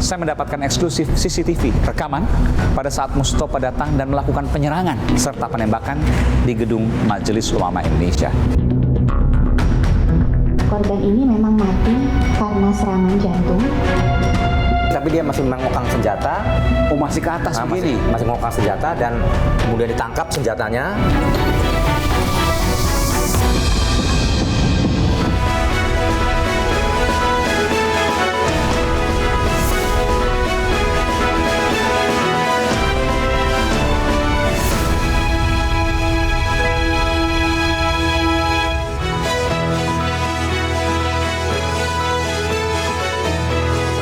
saya mendapatkan eksklusif CCTV rekaman pada saat Mustopa datang dan melakukan penyerangan serta penembakan di gedung Majelis Ulama Indonesia. Korban ini memang mati karena serangan jantung. Tapi dia masih mengokang senjata. Oh, masih ke atas begini? Masih mengokang senjata dan kemudian ditangkap senjatanya.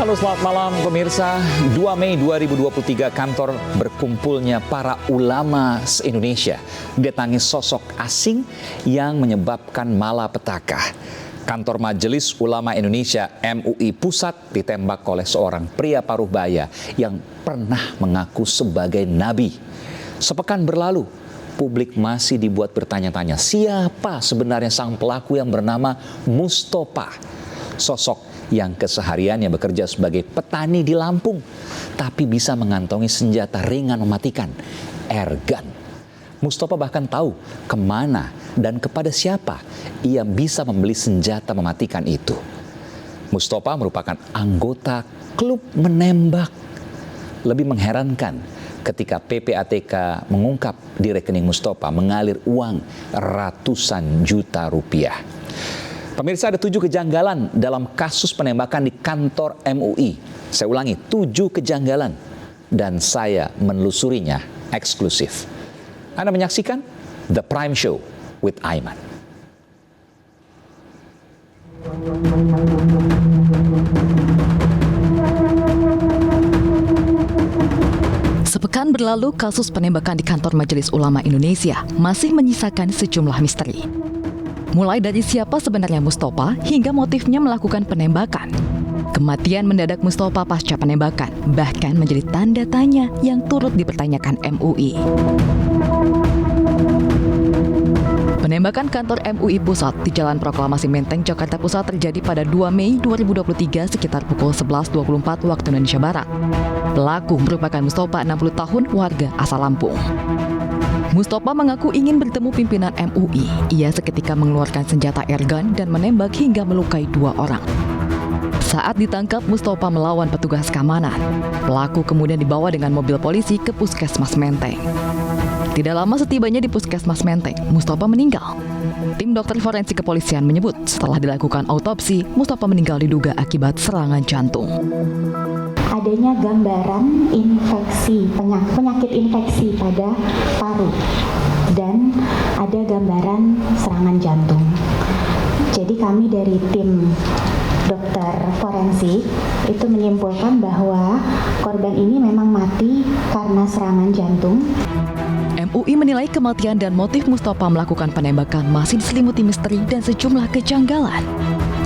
Halo, selamat malam pemirsa. 2 Mei 2023 kantor berkumpulnya para ulama se-Indonesia didatangi sosok asing yang menyebabkan malapetaka. Kantor Majelis Ulama Indonesia MUI Pusat ditembak oleh seorang pria paruh baya yang pernah mengaku sebagai nabi. Sepekan berlalu, publik masih dibuat bertanya-tanya siapa sebenarnya sang pelaku yang bernama Mustopa. Sosok yang kesehariannya bekerja sebagai petani di Lampung, tapi bisa mengantongi senjata ringan mematikan, airgun. Mustopa bahkan tahu kemana dan kepada siapa ia bisa membeli senjata mematikan itu. Mustopa merupakan anggota klub menembak. Lebih mengherankan ketika PPATK mengungkap di rekening Mustopa mengalir uang ratusan juta rupiah. Pemirsa, ada 7 kejanggalan dalam kasus penembakan di kantor MUI. Saya ulangi, 7 kejanggalan. Dan saya menelusurinya eksklusif. Anda menyaksikan The Prime Show with Aiman. Sepekan berlalu, kasus penembakan di kantor Majelis Ulama Indonesia masih menyisakan sejumlah misteri. Mulai dari siapa sebenarnya Mustopa hingga motifnya melakukan penembakan. Kematian mendadak Mustopa pasca penembakan bahkan menjadi tanda tanya yang turut dipertanyakan MUI. Penembakan kantor MUI Pusat di Jalan Proklamasi Menteng, Jakarta Pusat terjadi pada 2 Mei 2023 sekitar pukul 11.24 waktu Indonesia Barat. Pelaku merupakan Mustopa, 60 tahun, warga asal Lampung. Mustopa mengaku ingin bertemu pimpinan MUI. Ia seketika mengeluarkan senjata airgun dan menembak hingga melukai 2 orang. Saat ditangkap, Mustopa melawan petugas keamanan. Pelaku kemudian dibawa dengan mobil polisi ke Puskesmas Menteng. Tidak lama setibanya di Puskesmas Menteng, Mustopa meninggal. Tim dokter forensik kepolisian menyebut setelah dilakukan autopsi, Mustopa meninggal diduga akibat serangan jantung. Adanya gambaran infeksi, penyakit infeksi pada paru, dan ada gambaran serangan jantung. Jadi kami dari tim dokter forensik itu menyimpulkan bahwa korban ini memang mati karena serangan jantung. MUI menilai kematian dan motif Mustopa melakukan penembakan masih diselimuti misteri dan sejumlah kejanggalan.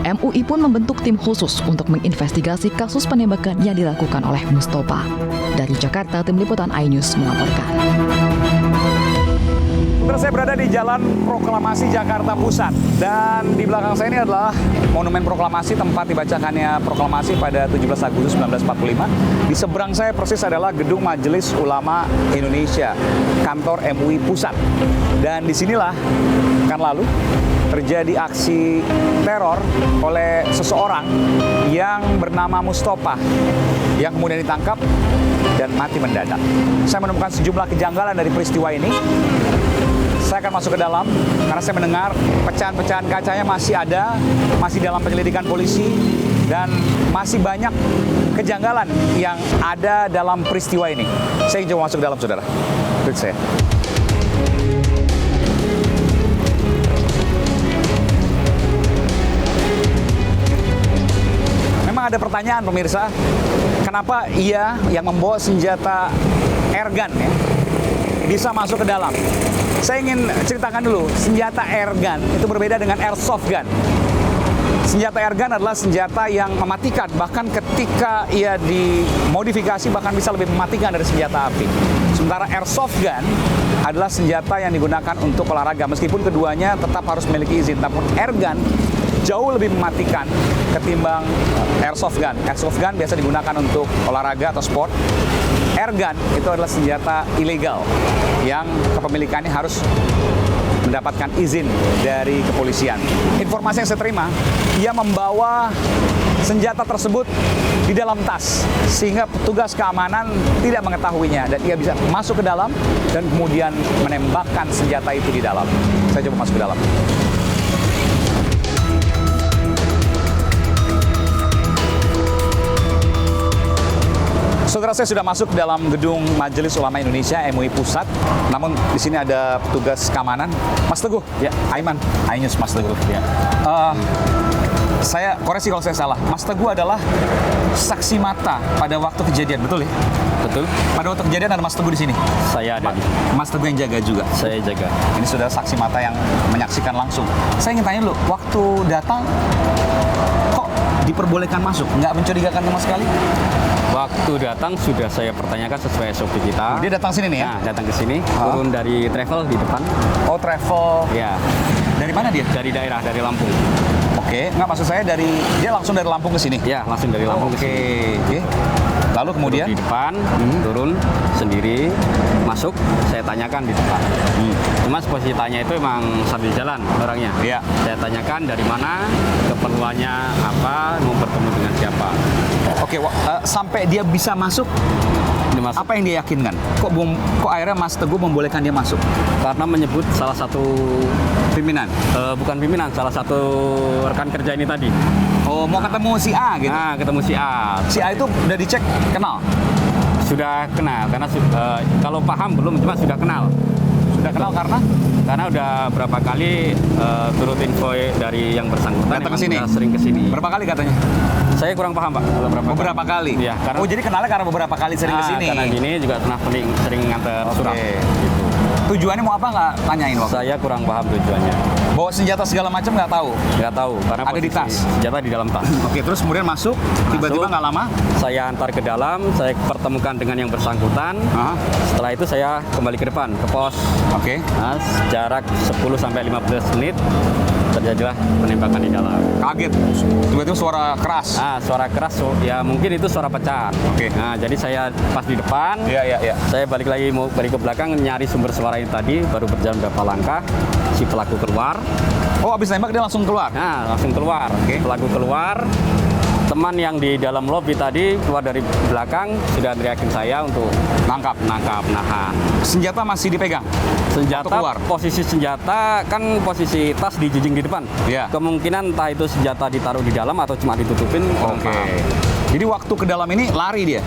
MUI pun membentuk tim khusus untuk menginvestigasi kasus penembakan yang dilakukan oleh Mustopa. Dari Jakarta, tim liputan iNews melaporkan. Saya berada di Jalan Proklamasi Jakarta Pusat, dan di belakang saya ini adalah Monumen Proklamasi, tempat dibacakannya proklamasi pada 17 Agustus 1945. Di seberang saya persis adalah Gedung Majelis Ulama Indonesia, kantor MUI Pusat. Dan disinilah kan lalu terjadi aksi teror oleh seseorang yang bernama Mustopa, yang kemudian ditangkap dan mati mendadak. Saya menemukan sejumlah kejanggalan dari peristiwa ini. Saya akan masuk ke dalam karena saya mendengar pecahan-pecahan kacanya masih ada, masih dalam penyelidikan polisi, dan masih banyak kejanggalan yang ada dalam peristiwa ini. Saya ingin coba masuk ke dalam, saudara. Ikut saya. Memang ada pertanyaan, pemirsa, kenapa ia yang membawa senjata airgun ya bisa masuk ke dalam? Saya ingin ceritakan dulu, senjata airgun itu berbeda dengan airsoft gun. Senjata airgun adalah senjata yang mematikan, bahkan ketika ia dimodifikasi bahkan bisa lebih mematikan dari senjata api. Sementara airsoft gun adalah senjata yang digunakan untuk olahraga, meskipun keduanya tetap harus memiliki izin. Namun airgun jauh lebih mematikan ketimbang airsoft gun. Airsoft gun biasa digunakan untuk olahraga atau sport. Air gun itu adalah senjata ilegal yang kepemilikannya harus mendapatkan izin dari kepolisian. Informasi yang saya terima, ia membawa senjata tersebut di dalam tas sehingga petugas keamanan tidak mengetahuinya dan ia bisa masuk ke dalam dan kemudian menembakkan senjata itu di dalam. Saya coba masuk ke dalam. Saudara, saya sudah masuk dalam gedung Majelis Ulama Indonesia MUI Pusat. Namun di sini ada petugas keamanan. Mas Teguh, ya, Aiman, Ainus Mas Teguh. Ya. Saya koreksi kalau saya salah. Mas Teguh adalah saksi mata pada waktu kejadian, betul ya? Betul. Pada waktu kejadian ada Mas Teguh di sini. Saya ada di Mas Teguh yang jaga juga. Saya jaga. Ini sudah saksi mata yang menyaksikan langsung. Saya ingin tanya dulu, waktu datang kok diperbolehkan masuk? Nggak mencurigakan sama sekali? Waktu datang sudah saya pertanyakan sesuai SOP kita. Dia datang sini nih ya? Nah, datang ke sini, turun dari travel di depan. Oh, travel. Ya, Dari mana dia? dari daerah, dari Lampung. Oke, nggak, maksud saya dia langsung dari Lampung ke sini. Ya, langsung dari Lampung ke Oke. sini. Oke. Lalu kemudian Di depan, turun sendiri, masuk, saya tanyakan di depan. Cuma posisi tanya itu emang sambil jalan orangnya. Iya. Saya tanyakan dari mana, keperluannya apa, mau bertemu dengan siapa. Oke, sampai dia bisa masuk, Ini masuk. apa yang dia yakinkan? Kok akhirnya Mas Teguh membolehkan dia masuk? Karena menyebut salah satu Pimpinan. bukan pimpinan, salah satu rekan kerja ini tadi. Oh, mau ketemu si A gitu. Nah, ketemu si A. Si A itu udah dicek kenal. Sudah kenal, karena kalau paham belum, cuma sudah kenal. Sudah kenal Karena udah berapa kali turut info dari yang bersangkutan. datang ke emang sini. udah sering ke sini. Berapa kali katanya? Saya kurang paham, Pak. Kalau Beberapa kali. Iya, karena Oh, jadi kenalnya karena beberapa kali sering ke sini. Karena gini juga pernah sering nganter surat. Gitu. Tujuannya mau apa nggak tanyain waktu? Saya kurang paham tujuannya. Bawa senjata segala macam nggak tahu. Nggak tahu, karena Ada di posisi tas? senjata di dalam tas. Oke, terus kemudian masuk, tiba-tiba Masuk. nggak lama. Saya antar ke dalam, saya pertemukan dengan yang bersangkutan. Aha. Setelah itu saya kembali ke depan, ke pos. Oke. Nah, jarak 10-15 menit terjadilah penembakan di dalam. Kaget. Tiba-tiba suara keras. Nah, suara keras, ya mungkin itu suara pecah. Oke. Nah, jadi saya pas di depan, Iya. saya balik lagi mau balik ke belakang nyari sumber suara ini tadi, baru berjalan berapa langkah, si pelaku keluar. Oh, abis nembak dia langsung keluar. Nah, langsung keluar. Oke. Pelaku keluar. Teman yang di dalam lobi tadi keluar dari belakang sudah teriakin saya untuk Nangkap. nahan. Senjata masih dipegang. Senjata, Atau keluar? posisi senjata kan posisi tas dijinjing di depan. Iya. Kemungkinan entah itu senjata ditaruh di dalam atau cuma ditutupin. kurang Oke. paham. Jadi waktu ke dalam ini lari dia.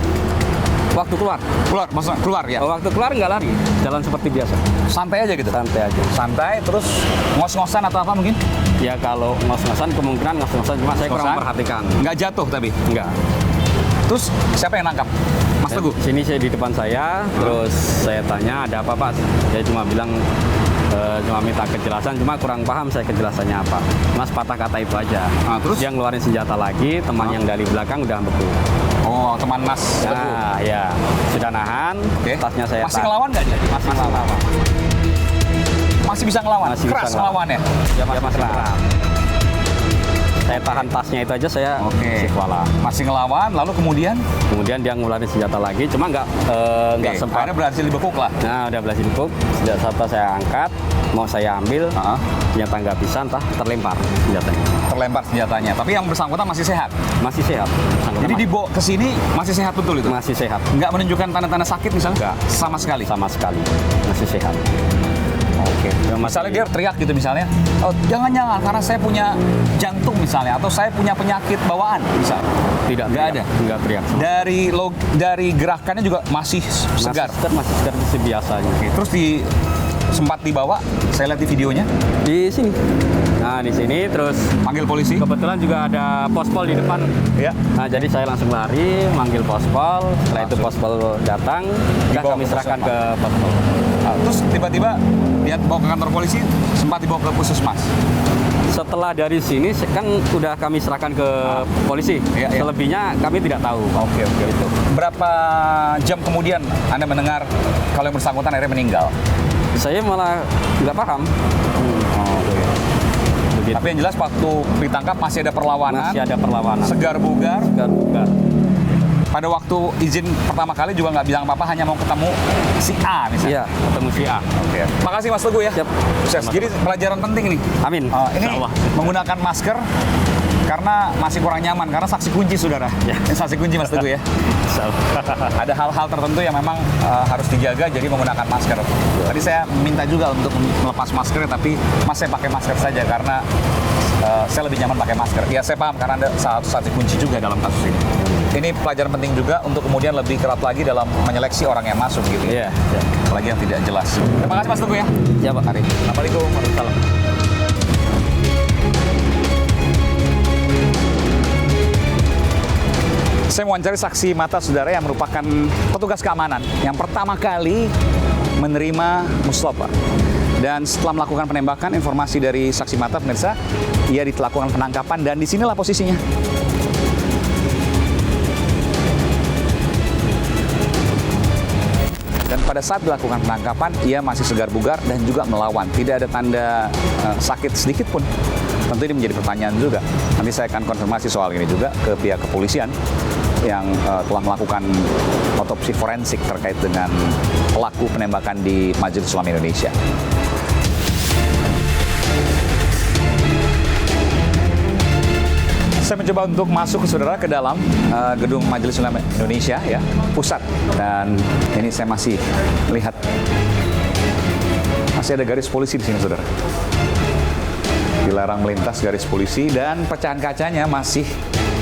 Waktu keluar, Maksudnya keluar ya. waktu keluar nggak lari, jalan seperti biasa, Santai aja gitu. santai aja. Santai, terus ngos-ngosan atau apa mungkin? Ya kalau ngos-ngosan kemungkinan ngos-ngosan, cuma saya kurang Ngos-ngosan? memperhatikan. Nggak jatuh tapi. Enggak. Terus siapa yang nangkap? Mas Teguh. Sini saya di depan saya, terus saya tanya ada apa Pak? Saya cuma bilang cuma minta kejelasan, cuma kurang paham saya kejelasannya apa. Mas patah kata itu aja. Ah, terus? Dia ngeluarin senjata lagi, teman yang dari belakang udah beku. Oh, teman Mas Teguh. Nah, ya sudah nahan, Oke. tasnya saya Masih tahan. ngelawan nggak dia? Masih ngelawan. Masih bisa ngelawan? Masih bisa Keras ngelawan. ngelawannya? Ya masih keras. Saya tahan tasnya itu aja, saya Oke. sifala. Masih ngelawan, lalu kemudian? Kemudian dia ngeluarin senjata lagi, cuma nggak Oke, sempat. akhirnya berhasil dibekuk lah. Nah, udah berhasil dipuk. Senjata saya angkat, mau saya ambil, Ah. ternyata nggak bisa, entah terlempar senjatanya. Terlempar senjatanya, tapi yang bersangkutan masih sehat. Masih sehat. Bersangkutan Jadi dibawa ke sini masih sehat betul itu? masih sehat. Nggak menunjukkan tanda-tanda sakit misalnya? Nggak. Sama sekali? Sama sekali. Masih sehat. Oke. Ya, masih- Misalnya dia teriak gitu misalnya, oh jangan-jangan karena saya punya jantung misalnya, atau saya punya penyakit bawaan misalnya. Tidak Nggak teriak. ada? Nggak teriak. Dari gerakannya juga masih segar. Masih segar seperti biasanya. Oke, terus sempat dibawa, saya lihat di videonya, Di sini. Nah, di sini terus panggil polisi. kebetulan juga ada pospol di depan. Ya. Nah, jadi saya langsung lari, manggil pospol. Setelah itu pospol datang, udah Dibawa kami ke serahkan ke puskesmas. pospol. Terus tiba-tiba dia bawa ke kantor polisi, sempat dibawa ke puskesmas. Setelah dari sini kan udah kami serahkan ke polisi. Iya, iya. Selebihnya kami tidak tahu. Oke. Gitu. Berapa jam kemudian Anda mendengar kalau yang bersangkutan akhirnya meninggal? Saya malah nggak paham. Oke. begitu. Tapi yang jelas waktu ditangkap masih ada perlawanan. Masih ada perlawanan. Segar bugar. Segar bugar. Pada waktu izin pertama kali juga nggak bilang apa-apa, hanya mau ketemu si A misalnya. Iya, ketemu si A. Oke. Makasih Mas Teguh ya. Siap. Sukses. Jadi pelajaran penting nih. Amin. Ini Insyaallah. menggunakan masker karena masih kurang nyaman, karena saksi kunci saudara. Ya. Ini saksi kunci Mas Teguh ya. Ada hal-hal tertentu yang memang harus dijaga, jadi menggunakan masker. Tadi saya minta juga untuk melepas masker, tapi Mas saya pakai masker saja karena saya lebih nyaman pakai masker. Ya saya paham karena ada saksi kunci juga dalam kasus ini. Ini pelajaran penting juga untuk kemudian lebih ketat lagi dalam menyeleksi orang yang masuk gitu ya. Iya. Ya. Apalagi yang tidak jelas. Terima kasih Mas Teguh ya. Ya Pak. Assalamualaikum warahmatullahi wabarakatuh. Saya mewawancari saksi mata saudara yang merupakan petugas keamanan yang pertama kali menerima Mustafa. Dan setelah melakukan penembakan, informasi dari saksi mata pemirsa, ia dilakukan penangkapan dan disinilah posisinya. Dan pada saat dilakukan penangkapan, ia masih segar bugar dan juga melawan. Tidak ada tanda sakit sedikit pun. Tentu ini menjadi pertanyaan juga. Nanti saya akan konfirmasi soal ini juga ke pihak kepolisian yang telah melakukan otopsi forensik terkait dengan pelaku penembakan di Majelis Ulama Indonesia. Saya mencoba untuk masuk saudara ke dalam gedung Majelis Ulama Indonesia ya, pusat. Dan ini saya masih lihat masih ada garis polisi di sini saudara. Dilarang melintas garis polisi dan pecahan kacanya masih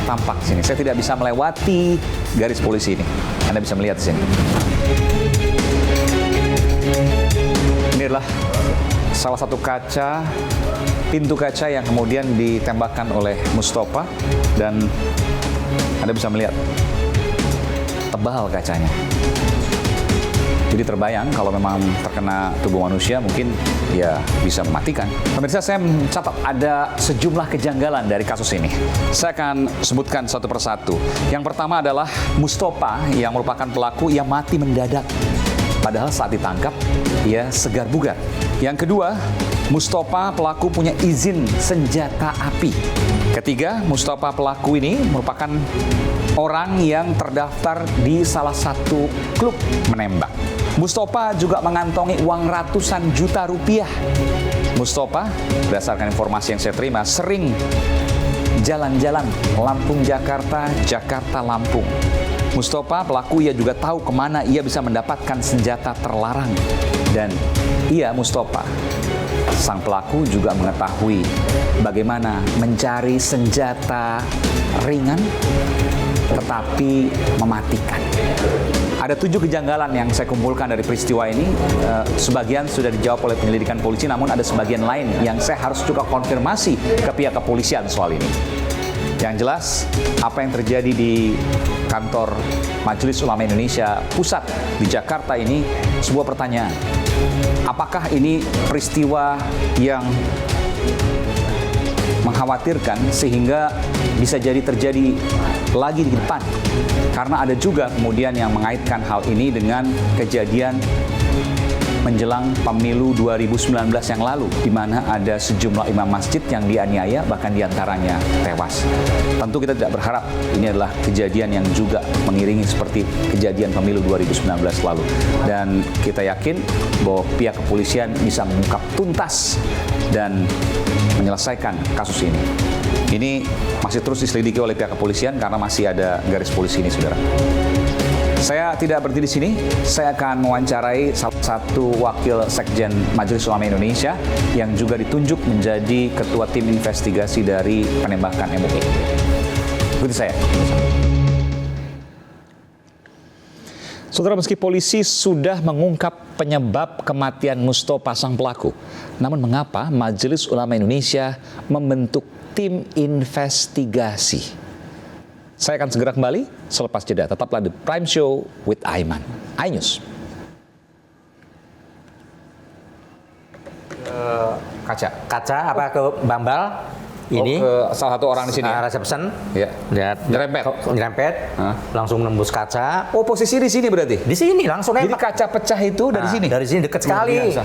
tampak di sini. Saya tidak bisa melewati garis polisi ini. Anda bisa melihat di sini. Ini adalah salah satu kaca, pintu kaca yang kemudian ditembakkan oleh Mustafa dan Anda bisa melihat tebal kacanya. Jadi terbayang kalau memang terkena tubuh manusia mungkin ya bisa mematikan. Pemirsa, saya mencatat ada sejumlah kejanggalan dari kasus ini. Saya akan sebutkan satu persatu. Yang pertama adalah Mustafa yang merupakan pelaku yang mati mendadak. Padahal saat ditangkap, ia segar bugar. Yang kedua, Mustafa pelaku punya izin senjata api. Ketiga, Mustafa pelaku ini merupakan orang yang terdaftar di salah satu klub menembak. Mustafa juga mengantongi uang ratusan juta rupiah. Mustafa, berdasarkan informasi yang saya terima, sering jalan-jalan Lampung Jakarta, Jakarta Lampung. Mustafa pelaku ia juga tahu kemana ia bisa mendapatkan senjata terlarang. Dan ia Mustafa, sang pelaku juga mengetahui bagaimana mencari senjata ringan tetapi mematikan. Ada 7 kejanggalan yang saya kumpulkan dari peristiwa ini. Sebagian sudah dijawab oleh penyelidikan polisi, namun ada sebagian lain yang saya harus juga konfirmasi ke pihak kepolisian soal ini. Yang jelas, apa yang terjadi di kantor Majelis Ulama Indonesia Pusat di Jakarta ini sebuah pertanyaan. Apakah ini peristiwa yang mengkhawatirkan sehingga bisa jadi terjadi lagi di depan? Karena ada juga kemudian yang mengaitkan hal ini dengan kejadian menjelang pemilu 2019 yang lalu, di mana ada sejumlah imam masjid yang dianiaya, bahkan diantaranya tewas. Tentu kita tidak berharap ini adalah kejadian yang juga mengiringi seperti kejadian pemilu 2019 lalu. Dan kita yakin bahwa pihak kepolisian bisa mengungkap tuntas dan menyelesaikan kasus ini. Ini masih terus diselidiki oleh pihak kepolisian karena masih ada garis polisi ini, saudara. Saya tidak berhenti di sini. Saya akan mewawancarai salah satu wakil sekjen Majelis Ulama Indonesia yang juga ditunjuk menjadi ketua tim investigasi dari penembakan MUI. Ikuti saya. Saudara, meski polisi sudah mengungkap penyebab kematian Mustafa sang pelaku, namun mengapa Majelis Ulama Indonesia membentuk tim investigasi? Saya akan segera kembali selepas jeda. Tetaplah di Prime Show with Aiman. iNews. Kaca apa ke Bambal ini ke salah satu orang di sini. Reception. Ya. Lihat nyerempet. Langsung nembus kaca. Oh, posisi di sini berarti? Di sini langsung Jadi nembak. kaca pecah itu dari sini? Dari sini dekat sekali. Luar biasa.